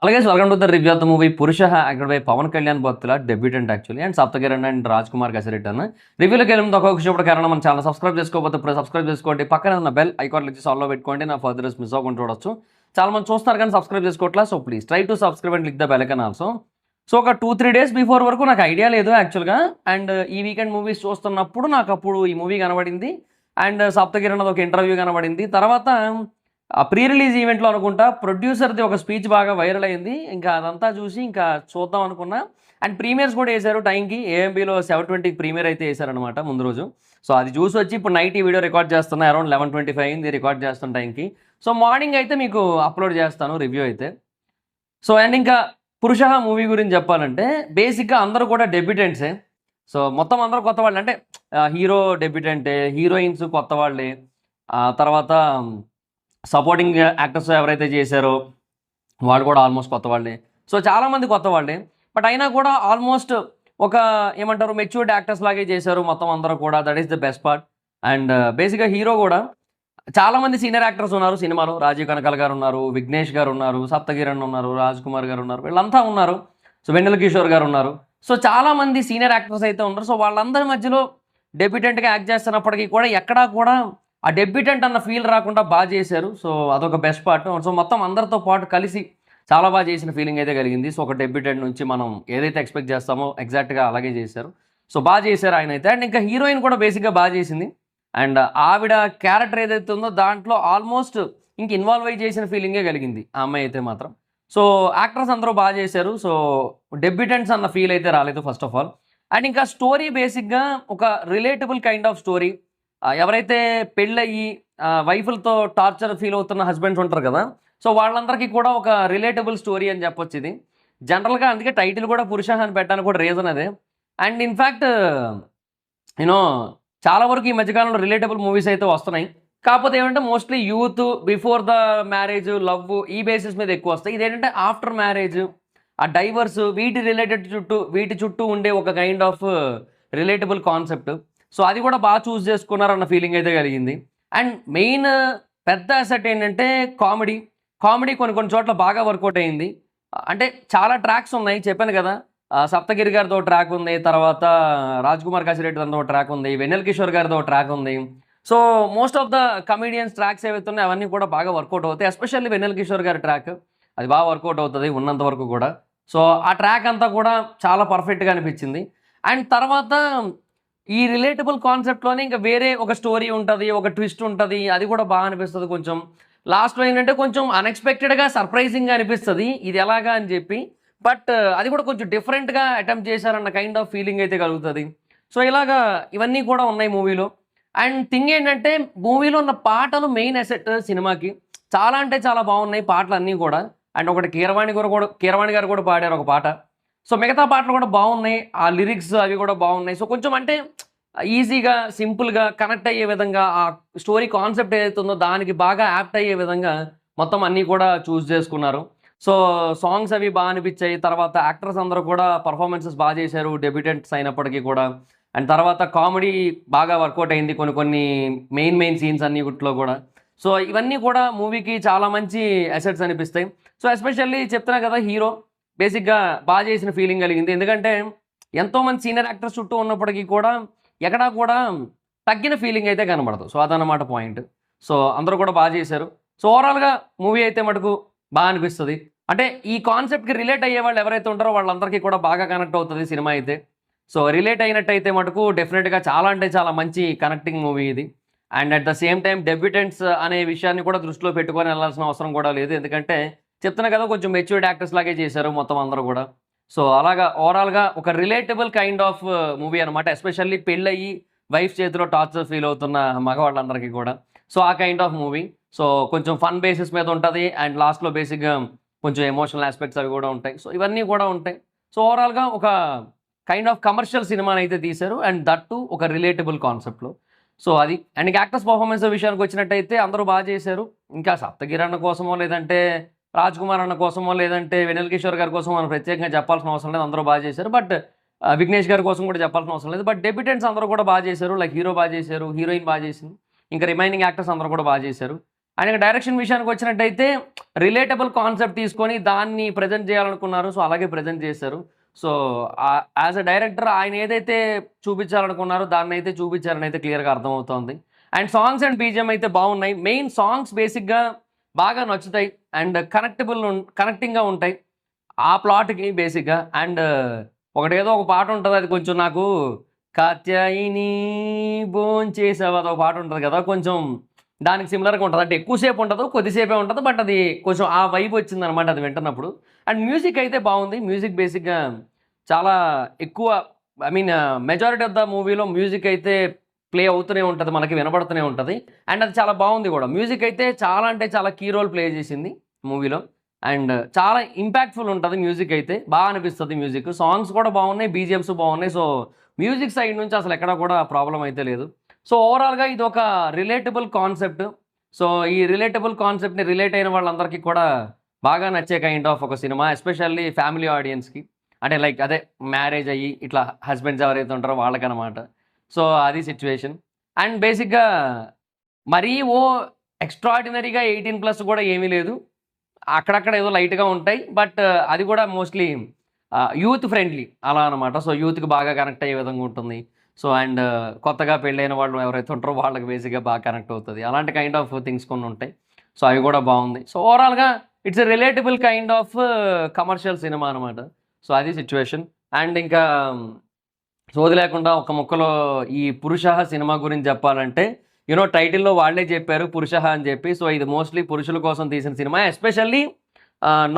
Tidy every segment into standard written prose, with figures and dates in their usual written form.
అలాగే welcome to the review of the movie 'Purusha' acted by Pawan Kalyan భక్తుల debutant actually and Saptagiran and Raj Kumar Kasireddy రివ్యూలోకి వెళ్ళిన ఒక్కొక్క విషయం కారణం మన ఛానల్ సబ్స్క్రైబ్ చేసుకోకపోతే ఇప్పుడు సబ్స్క్రైబ్ చేసుకోండి. పక్కన ఉన్న బెల్ ఐకాన్ వచ్చి ఆల్లో పెట్టుకోండి. నా ఫర్దర్స్ మిస్ అవ్వకుండా చూడొచ్చు. చాలా మంది చూస్తారు కానీ సబ్స్క్రైబ్ చేసుకోవట్లా. So please try to subscribe and click the bell icon also. So ఒక 2-3 డేస్ బిఫోర్ వరకు నాకు ఐడియా లేదు యాక్చువల్గా. అండ్ ఈ వీకెండ్ మూవీస్ చూస్తున్నప్పుడు నాకు అప్పుడు ఈ మూవీ కనబడింది. అండ్ సప్తగిరణ్ ఒక ఇంటర్వ్యూ కనబడింది. తర్వాత ఆ ప్రీ రిలీజ్ ఈవెంట్లో అనుకుంటా ప్రొడ్యూసర్ది ఒక స్పీచ్ బాగా వైరల్ అయింది. ఇంకా అదంతా చూసి ఇంకా చూద్దాం అనుకున్నా. అండ్ ప్రీమియర్స్ కూడా వేశారు టైంకి. ఏఎంబీలో 7:20కి ప్రీమియర్ అయితే వేశారనమాట ముందు రోజు. సో అది చూసి వచ్చి ఇప్పుడు నైట్ ఈ వీడియో రికార్డ్ చేస్తున్నా. అరౌండ్ 11:25 అయింది రికార్డ్ చేస్తున్న టైంకి. సో మార్నింగ్ అయితే మీకు అప్లోడ్ చేస్తాను రివ్యూ అయితే. సో అండ్ ఇంకా 'పురుషः' మూవీ గురించి చెప్పాలంటే బేసిక్గా అందరూ కూడా డెబ్యూటెంట్సే. సో మొత్తం అందరూ కొత్త వాళ్ళు, అంటే హీరో డెబ్యూటెంటే, హీరోయిన్స్ కొత్త వాళ్ళే, తర్వాత సపోర్టింగ్ యాక్టర్స్ ఎవరైతే చేశారో వాళ్ళు కూడా ఆల్మోస్ట్ కొత్త వాళ్ళే. సో చాలామంది కొత్త వాళ్ళే. బట్ అయినా కూడా ఆల్మోస్ట్ ఒక ఏమంటారు మెచ్యూర్డ్ యాక్టర్స్ లాగే చేశారు మొత్తం అందరూ కూడా. That is the best part. And బేసిక్గా హీరో కూడా చాలామంది సీనియర్ యాక్టర్స్ ఉన్నారు సినిమాలో. రాజీవ్ కనకాల గారు ఉన్నారు, విఘ్నేష్ గారు ఉన్నారు, సప్తగిరణ్ ఉన్నారు, రాజ్ కుమార్ గారు ఉన్నారు, వీళ్ళంతా ఉన్నారు. సో వెన్నెల కిషోర్ గారు ఉన్నారు. సో చాలామంది సీనియర్ యాక్టర్స్ అయితే ఉన్నారు. సో వాళ్ళందరి మధ్యలో డెబ్యూటెంట్గా యాక్ట్ చేస్తున్నప్పటికీ కూడా ఎక్కడా కూడా ఆ డెబ్యూటెంట్ అన్న ఫీల్ రాకుండా బాగా చేశారు. సో అదొక బెస్ట్ పార్ట్. సో మొత్తం అందరితో పాటు కలిసి చాలా బాగా చేసిన ఫీలింగ్ అయితే కలిగింది. సో ఒక డెబ్యూటెంట్ నుంచి మనం ఏదైతే ఎక్స్పెక్ట్ చేస్తామో ఎగ్జాక్ట్గా అలాగే చేశారు. సో బాగా చేశారు ఆయన అయితే. అండ్ ఇంకా హీరోయిన్ కూడా బేసిక్గా బాగా చేసింది. అండ్ ఆవిడ క్యారెక్టర్ ఏదైతే ఉందో దాంట్లో ఆల్మోస్ట్ ఇంక ఇన్వాల్వ్ అయ్యి చేసిన ఫీలింగే కలిగింది ఆ అమ్మాయి అయితే మాత్రం. సో యాక్టర్స్ అందరూ బాగా చేశారు. సో డెబ్యూటెంట్స్ అన్న ఫీల్ అయితే రాలేదు ఫస్ట్ ఆఫ్ ఆల్. అండ్ ఇంకా స్టోరీ బేసిక్గా ఒక రిలేటబుల్ కైండ్ ఆఫ్ స్టోరీ. ఎవరైతే పెళ్ళయ్యి వైఫ్లతో టార్చర్ ఫీల్ అవుతున్న హస్బెండ్స్ ఉంటారు కదా, సో వాళ్ళందరికీ కూడా ఒక రిలేటబుల్ స్టోరీ అని చెప్పొచ్చు ఇది. జనరల్గా అందుకే టైటిల్ కూడా 'పురుషः' అని పెట్టడానికి కూడా రీజన్ అదే. అండ్ ఇన్ఫ్యాక్ట్ యూనో చాలా వరకు ఈ మధ్యకాలంలో రిలేటబుల్ మూవీస్ అయితే వస్తున్నాయి. కాకపోతే ఏమంటే mostly youth, before the marriage, love, ఈ బేసిస్ మీద ఎక్కువ వస్తాయి. ఇదేంటంటే ఆఫ్టర్ మ్యారేజ్, ఆ డైవర్స్, వీటి చుట్టూ ఉండే ఒక kind of relatable concept. So అది కూడా బాగా చూస్ చేసుకున్నారన్న ఫీలింగ్ అయితే కలిగింది. అండ్ మెయిన్ పెద్ద అసెట్ ఏంటంటే కామెడీ. కొన్ని చోట్ల బాగా వర్కౌట్ అయింది. అంటే చాలా ట్రాక్స్ ఉన్నాయి చెప్పాను కదా. సప్తగిరి గారితో ట్రాక్ ఉంది, తర్వాత రాజ్ కుమార్ కసిరెడ్డి దాంతో ట్రాక్ ఉంది, వెన్నెల కిషోర్ గారితో ట్రాక్ ఉంది. So most of the comedians tracks ఏవైతే ఉన్నాయో అవన్నీ కూడా బాగా వర్కౌట్ అవుతాయి. ఎస్పెషల్లీ వెన్నెల కిషోర్ గారి ట్రాక్ అది బాగా వర్కౌట్ అవుతుంది ఉన్నంత వరకు కూడా. సో ఆ ట్రాక్ అంతా కూడా చాలా పర్ఫెక్ట్గా అనిపించింది. అండ్ తర్వాత ఈ రిలేటబుల్ కాన్సెప్ట్లోనే ఇంకా వేరే ఒక స్టోరీ ఉంటుంది, ఒక ట్విస్ట్ ఉంటుంది. అది కూడా బాగా అనిపిస్తుంది. కొంచెం లాస్ట్లో ఏంటంటే కొంచెం అన్ఎక్స్పెక్టెడ్గా సర్ప్రైజింగ్గా అనిపిస్తుంది ఇది ఎలాగా అని చెప్పి. బట్ అది కూడా కొంచెం డిఫరెంట్గా అటెంప్ట్ చేశారన్న కైండ్ ఆఫ్ ఫీలింగ్ అయితే కలుగుతుంది. సో ఇలాగా ఇవన్నీ కూడా ఉన్నాయి మూవీలో. అండ్ థింగ్ ఏంటంటే మూవీలో ఉన్న పాటలు మెయిన్ అసెట్ సినిమాకి. చాలా అంటే చాలా బాగున్నాయి పాటలు అన్నీ కూడా. అండ్ ఒకటి కీరవాణి గారు కూడా పాడారు ఒక పాట. సో మిగతా పాటలు కూడా బాగున్నాయి. ఆ లిరిక్స్ అవి కూడా బాగున్నాయి. సో కొంచెం అంటే ఈజీగా, సింపుల్గా కనెక్ట్ అయ్యే విధంగా ఆ స్టోరీ కాన్సెప్ట్ ఏదైతే ఉందో దానికి బాగా యాప్ట్ అయ్యే విధంగా మొత్తం అన్నీ కూడా చూస్ చేసుకున్నారు. సో సాంగ్స్ అవి బాగా అనిపించాయి. తర్వాత యాక్టర్స్ అందరూ కూడా పర్ఫార్మెన్సెస్ బాగా చేశారు డెబ్యూటెంట్స్ అయినప్పటికీ కూడా. అండ్ తర్వాత కామెడీ బాగా వర్కౌట్ అయింది కొన్ని మెయిన్ సీన్స్ అన్నిట్లో కూడా. సో ఇవన్నీ కూడా మూవీకి చాలా మంచి అసెట్స్ అనిపిస్తాయి. సో ఎస్పెషల్లీ చెప్తున్నా కదా, హీరో బేసిక్గా బాగా చేసిన ఫీలింగ్ కలిగింది. ఎందుకంటే ఎంతోమంది సీనియర్ యాక్టర్స్ చుట్టూ ఉన్నప్పటికీ కూడా ఎక్కడా కూడా తగ్గిన ఫీలింగ్ అయితే కనబడదు. సో అదన్నమాట పాయింట్. సో అందరూ కూడా బాగా చేశారు. సో ఓవరాల్గా మూవీ అయితే మటుకు బాగా అనిపిస్తుంది. అంటే ఈ కాన్సెప్ట్కి రిలేట్ అయ్యే వాళ్ళు ఎవరైతే ఉంటారో వాళ్ళందరికీ కూడా బాగా కనెక్ట్ అవుతుంది సినిమా అయితే. సో రిలేట్ అయినట్టయితే మటుకు డెఫినెట్గా చాలా అంటే చాలా మంచి కనెక్టింగ్ మూవీ ఇది. And at the same time debutants అనే విషయాన్ని కూడా దృష్టిలో పెట్టుకొని వెళ్ళాల్సిన అవసరం కూడా లేదు. ఎందుకంటే చెప్తున్నా కదా కొంచెం మెచ్యూర్డ్ యాక్టర్స్ లాగే చేశారు మొత్తం అందరూ కూడా. సో అలాగా ఓవరాల్గా ఒక రిలేటబుల్ కైండ్ ఆఫ్ మూవీ అనమాట. ఎస్పెషల్లీ పెళ్ళయ్యి వైఫ్ చేతిలో టార్చర్ ఫీల్ అవుతున్న మగవాళ్ళందరికీ కూడా. సో ఆ కైండ్ ఆఫ్ మూవీ. సో కొంచెం ఫన్ బేసిస్ మీద ఉంటుంది. అండ్ లాస్ట్లో బేసిక్గా కొంచెం ఎమోషనల్ ఆస్పెక్ట్స్ అవి కూడా ఉంటాయి. సో ఇవన్నీ కూడా ఉంటాయి. సో ఓవరాల్గా ఒక కైండ్ ఆఫ్ కమర్షియల్ సినిమాని అయితే తీశారు. అండ్ దట్ ఒక రిలేటబుల్ కాన్సెప్ట్లో. సో అది. అండ్ యాక్టర్స్ పర్ఫార్మెన్స్ విషయానికి వచ్చినట్టయితే అందరూ బాగా చేశారు. ఇంకా సప్తగిరణ కోసమో లేదంటే రాజ్ కుమార్ అన్న కోసమో లేదంటే వెన్నెల కిషోర్ గారి కోసం మనం ప్రత్యేకంగా చెప్పాల్సిన అవసరం లేదు. అందరూ బాగా చేశారు. బట్ విఘ్నేష్ గారి కోసం కూడా చెప్పాల్సిన అవసరం లేదు. బట్ డెబ్యూటెంట్స్ అందరూ కూడా బాగా చేశారు. లైక్ హీరో బాగా చేశారు, హీరోయిన్ బాగా చేసింది, ఇంకా రిమైనింగ్ యాక్టర్స్ అందరూ కూడా బాగా చేశారు. అండ్ ఇంకా డైరెక్షన్ విషయానికి వచ్చినట్టయితే రిలేటబుల్ కాన్సెప్ట్ తీసుకొని దాన్ని ప్రజెంట్ చేయాలనుకున్నారు. సో అలాగే ప్రజెంట్ చేశారు. సో యాజ్ అ డైరెక్టర్ ఆయన ఏదైతే చూపించాలనుకున్నారో దాన్ని అయితే చూపించారని అయితే క్లియర్గా అర్థమవుతోంది. అండ్ సాంగ్స్ అండ్ బీజిఎం అయితే బాగున్నాయి. మెయిన్ సాంగ్స్ బేసిక్గా బాగా నచ్చుతాయి అండ్ కనెక్టింగ్గా ఉంటాయి ఆ ప్లాట్కి బేసిక్గా. అండ్ ఒకటేదో ఒక పాట ఉంటుంది, అది కొంచెం నాకు కాత్యాయిని భోంచేసావు అదొక పాట ఉంటుంది కదా, కొంచెం దానికి సిమిలర్గా ఉంటుంది. అంటే ఎక్కువసేపు ఉండదు, కొద్దిసేపే ఉంటుంది, బట్ అది కొంచెం ఆ వైబ్ వచ్చింది అనమాట అది వింటున్నప్పుడు. అండ్ మ్యూజిక్ అయితే బాగుంది. మ్యూజిక్ బేసిక్గా చాలా ఎక్కువ, I mean majority of the మూవీలో మ్యూజిక్ అయితే ప్లే అవుతూనే ఉంటుంది, మనకి వినపడుతూనే ఉంటుంది. అండ్ అది చాలా బాగుంది కూడా. మ్యూజిక్ అయితే చాలా అంటే చాలా కీ రోల్ ప్లే చేసింది మూవీలో. అండ్ చాలా ఇంపాక్ట్ఫుల్ ఉంటుంది మ్యూజిక్ అయితే, బాగా అనిపిస్తుంది మ్యూజిక్. సాంగ్స్ కూడా బాగున్నాయి, బీజిఎమ్స్ బాగున్నాయి. సో మ్యూజిక్ సైడ్ నుంచి అసలు ఎక్కడా కూడా ప్రాబ్లం అయితే లేదు. సో ఓవరాల్గా ఇది ఒక రిలేటబుల్ కాన్సెప్ట్. సో ఈ రిలేటబుల్ కాన్సెప్ట్ని రిలేట్ అయిన వాళ్ళందరికీ కూడా బాగా నచ్చే కైండ్ ఆఫ్ ఒక సినిమా, ఎస్పెషల్లీ ఫ్యామిలీ ఆడియన్స్కి. అంటే లైక్ అదే మ్యారేజ్ అయ్యి ఇట్లా హస్బెండ్స్ ఎవరైతే ఉంటారో వాళ్ళకనమాట. సో అది సిచ్యువేషన్. అండ్ బేసిక్గా మరీ ఎక్స్ట్రాడినరీగా 18+ కూడా ఏమీ లేదు, అక్కడక్కడ ఏదో లైట్గా ఉంటాయి. బట్ అది కూడా మోస్ట్లీ యూత్ ఫ్రెండ్లీ అలా అనమాట. సో యూత్కి బాగా కనెక్ట్ అయ్యే విధంగా ఉంటుంది. సో అండ్ కొత్తగా పెళ్ళైన వాళ్ళు ఎవరైతే ఉంటారో వాళ్ళకి బేసిక్గా బాగా కనెక్ట్ అవుతుంది. అలాంటి కైండ్ ఆఫ్ థింగ్స్ కొన్ని ఉంటాయి. సో అవి కూడా బాగుంది. సో ఓవరాల్గా it's a relatable kind of commercial cinema అనమాట. సో అది సిచ్యువేషన్. అండ్ ఇంకా సోది లేకుండా ఒక ముక్కలో ఈ పురుష సినిమా గురించి చెప్పాలంటే, టైటిల్లో వాళ్ళే చెప్పారు పురుష అని చెప్పి. సో ఇది మోస్ట్లీ పురుషుల కోసం తీసిన cinema, especially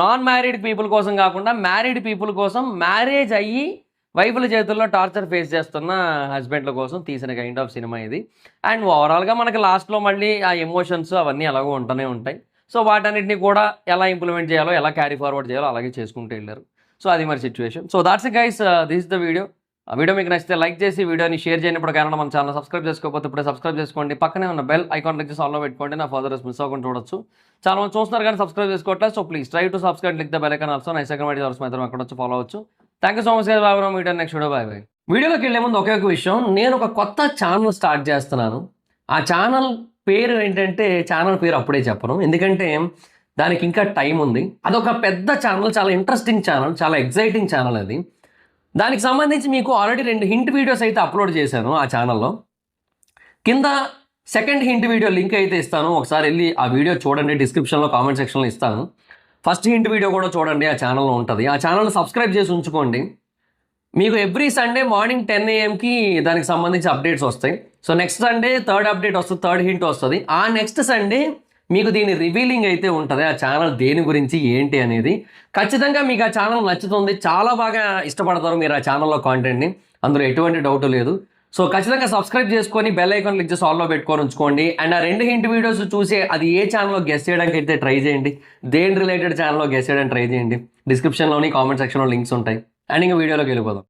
non married people కోసం కాకుండా మ్యారీడ్ పీపుల్ కోసం, మ్యారేజ్ అయ్యి వైఫుల చేతుల్లో టార్చర్ ఫేస్ చేస్తున్న హస్బెండ్ల కోసం తీసిన కైండ్ ఆఫ్ సినిమా ఇది. అండ్ ఓవరాల్గా మనకి లాస్ట్లో మళ్ళీ ఆ ఎమోషన్స్ అవన్నీ ఎలాగో ఉంటూనే ఉంటాయి. సో వాటన్నిటిని కూడా ఎలా ఇంప్లిమెంట్ చేయాలో, ఎలా క్యారీ ఫార్వర్డ్ చేయాలో అలాగే చేసుకుంటూ వెళ్ళారు. సో అది మరి situation. So that's it guys, this is the video. Video మీకు నచ్చితే లైక్ చేసి వీడియోని షేర్ చేయనప్పుడు కారణం మన ఛానల్ సబ్స్క్రైబ్ చేసుకోకపోతే ఇప్పుడే సబ్స్క్రైబ్ చేసుకోండి. పక్కనే ఉన్న బెల్ ఐకాన్ క్లిక్ చేసి ఆల్లో పెట్టుకోండి, నా ఫర్దర్స్ మిస్ అవ్వకుండా చూడొచ్చు. చాలా మంది చూస్తున్నారు కానీ సబ్స్క్రైబ్ చేసుకోవట్లేదు. So please try to subscribe, click the bell icon also. Nice second video మాత్రం అక్కడ వచ్చి ఫాలో అవచ్చు. Thank you so much guys. Bye. Video next video. Bye. వీడియోలోకి వెళ్ళే ముందు ఒకే ఒక విషయం, నేను ఒక కొత్త ఛానల్ స్టార్ట్ చేస్తున్నాను. ఆ ఛానల్ పేరు ఏంటంటే, ఛానల్ పేరు అప్పుడే చెప్పను, ఎందుకంటే దానికి ఇంకా టైం ఉంది. అదొక పెద్ద ఛానల్, చాలా ఇంట్రెస్టింగ్ ఛానల్, చాలా ఎగ్జైటింగ్ ఛానల్ అది. దానికి సంబంధించి మీకు ఆల్రెడీ 2 హింట్ వీడియోస్ అయితే అప్లోడ్ చేశాను ఆ ఛానల్లో. కింద సెకండ్ హింట్ వీడియో లింక్ అయితే ఇస్తాను, ఒకసారి వెళ్ళి ఆ వీడియో చూడండి. డిస్క్రిప్షన్లో కామెంట్ సెక్షన్లో ఇస్తాను. ఫస్ట్ హింట్ వీడియో కూడా చూడండి, ఆ ఛానల్లో ఉంటుంది. ఆ ఛానల్ని సబ్స్క్రైబ్ చేసి ఉంచుకోండి. మీకు ఎవ్రీ సండే మార్నింగ్ 10 AM దానికి సంబంధించి అప్డేట్స్ వస్తాయి. So next Sunday third update వస్తుంది, థర్డ్ హింట్ వస్తుంది. ఆ నెక్స్ట్ సండే మీకు దీని రివీలింగ్ అయితే ఉంటుంది, ఆ ఛానల్ దేని గురించి ఏంటి అనేది. ఖచ్చితంగా మీకు ఆ ఛానల్ నచ్చుతుంది, చాలా బాగా ఇష్టపడతారు మీరు ఆ ఛానల్లో కాంటెంట్ని, అందులో ఎటువంటి డౌట్ లేదు. సో ఖచ్చితంగా సబ్స్క్రైబ్ చేసుకొని బెల్ ఐకాన్ క్లిక్ చేసి ఆల్లో పెట్టుకొని ఉంచుకోండి. అండ్ ఆ 2 హింట్ వీడియోస్ చూసి అది ఏ ఛానల్లో గెస్ చేయడానికి అయితే ట్రై చేయండి, దేని రిలేటెడ్ ఛానల్లో గెస్ చేయడానికి ట్రై చేయండి. డిస్క్రిప్షన్లోని కామెంట్ సెక్షన్లో లింక్స్ ఉంటాయి. అండ్ ఇంకా వీడియోలోకి వెళ్ళిపోదాం.